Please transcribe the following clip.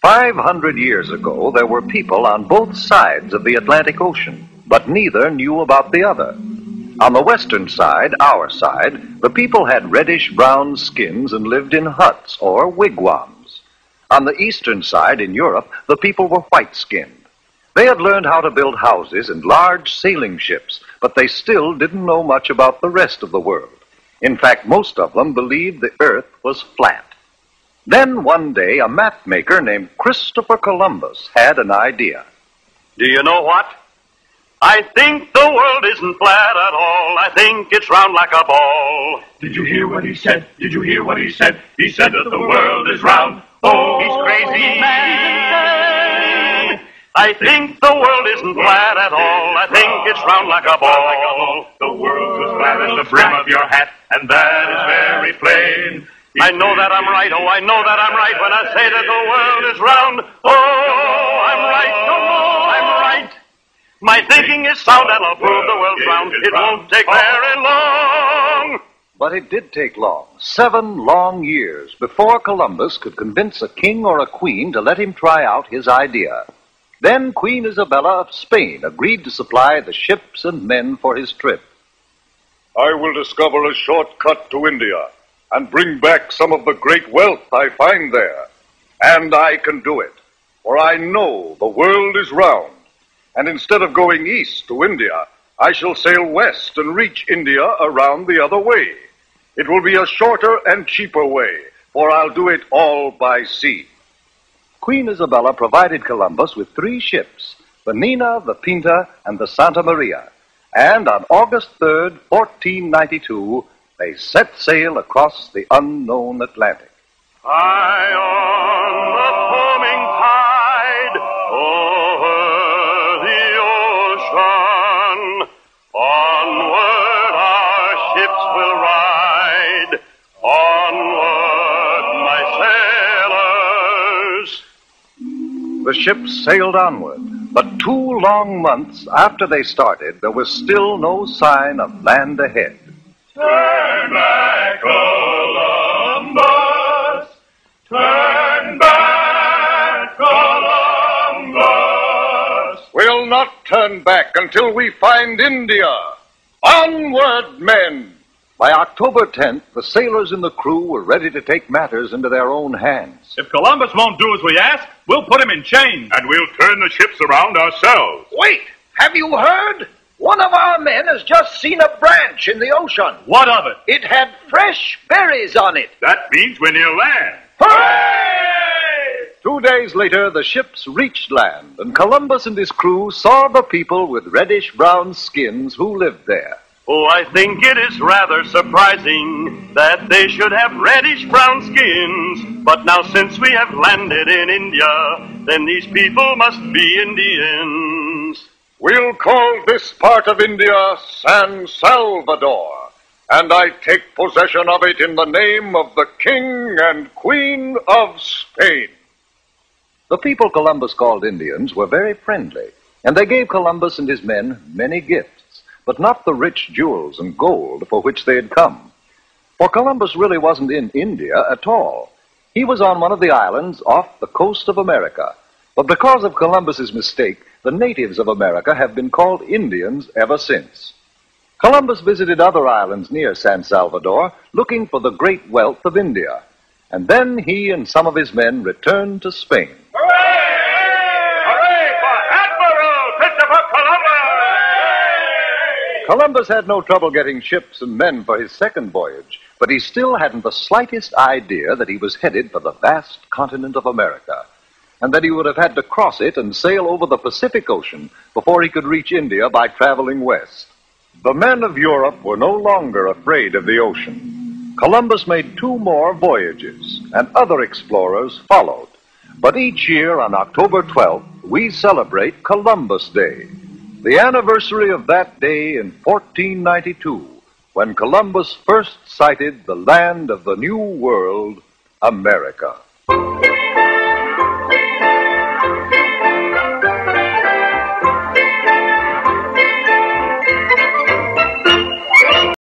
"500 years ago, there were people on both sides of the Atlantic Ocean, but neither knew about the other. On the western side, our side, the people had reddish-brown skins and lived in huts or wigwams. On the eastern side, in Europe, the people were white-skinned. They had learned how to build houses and large sailing ships, but they still didn't know much about the rest of the world. In fact, most of them believed the earth was flat. Then one day, a map maker named Christopher Columbus had an idea. Do you know what? I think the world isn't flat at all. I think it's round like a ball. Did you hear what he said? Did you hear what he said? He said that the world is round. Oh, he's crazy. I think the world isn't flat at all. I think it's round like a ball. The world's as flat as the brim of your hat, and that is very plain. I know that I'm right, oh, I know that I'm right when I say that the world is round. Oh, I'm right, oh, I'm right. My thinking is sound and I'll prove the world's round. It won't take very long. But it did take long, 7 long years, before Columbus could convince a king or a queen to let him try out his idea. Then Queen Isabella of Spain agreed to supply the ships and men for his trip. "I will discover a shortcut to India and bring back some of the great wealth I find there. And I can do it, for I know the world is round. And instead of going east to India, I shall sail west and reach India around the other way. It will be a shorter and cheaper way, for I'll do it all by sea." Queen Isabella provided Columbus with 3 ships, the Nina, the Pinta, and the Santa Maria. And on August 3rd, 1492, they set sail across the unknown Atlantic. High on the foaming tide, over the ocean, onward our ships will ride, onward, my sailors. The ships sailed onward, but 2 long months after they started, there was still no sign of land ahead. Turn back, Columbus! Turn back, Columbus! "We'll not turn back until we find India. Onward, men!" By October 10th, the sailors and the crew were ready to take matters into their own hands. If Columbus won't do as we ask, we'll put him in chains. And we'll turn the ships around ourselves. Wait! Have you heard? One of our men has just seen a branch in the ocean. What of it? It had fresh berries on it. That means we're near land. Hooray! 2 days later, the ships reached land, and Columbus and his crew saw the people with reddish-brown skins who lived there. Oh, I think it is rather surprising that they should have reddish-brown skins. But now since we have landed in India, then these people must be Indians. "We'll call this part of India San Salvador, and I take possession of it in the name of the King and Queen of Spain." The people Columbus called Indians were very friendly, and they gave Columbus and his men many gifts, but not the rich jewels and gold for which they had come. For Columbus really wasn't in India at all. He was on one of the islands off the coast of Amerika. But because of Columbus's mistake, the natives of America have been called Indians ever since. Columbus visited other islands near San Salvador, looking for the great wealth of India. And then he and some of his men returned to Spain. Hooray! Hooray for Admiral Christopher Columbus! Columbus had no trouble getting ships and men for his second voyage, but he still hadn't the slightest idea that he was headed for the vast continent of America, and that he would have had to cross it and sail over the Pacific Ocean before he could reach India by traveling west. The men of Europe were no longer afraid of the ocean. Columbus made 2 more voyages, and other explorers followed. But each year on October 12th, we celebrate Columbus Day, the anniversary of that day in 1492, when Columbus first sighted the land of the New World, America.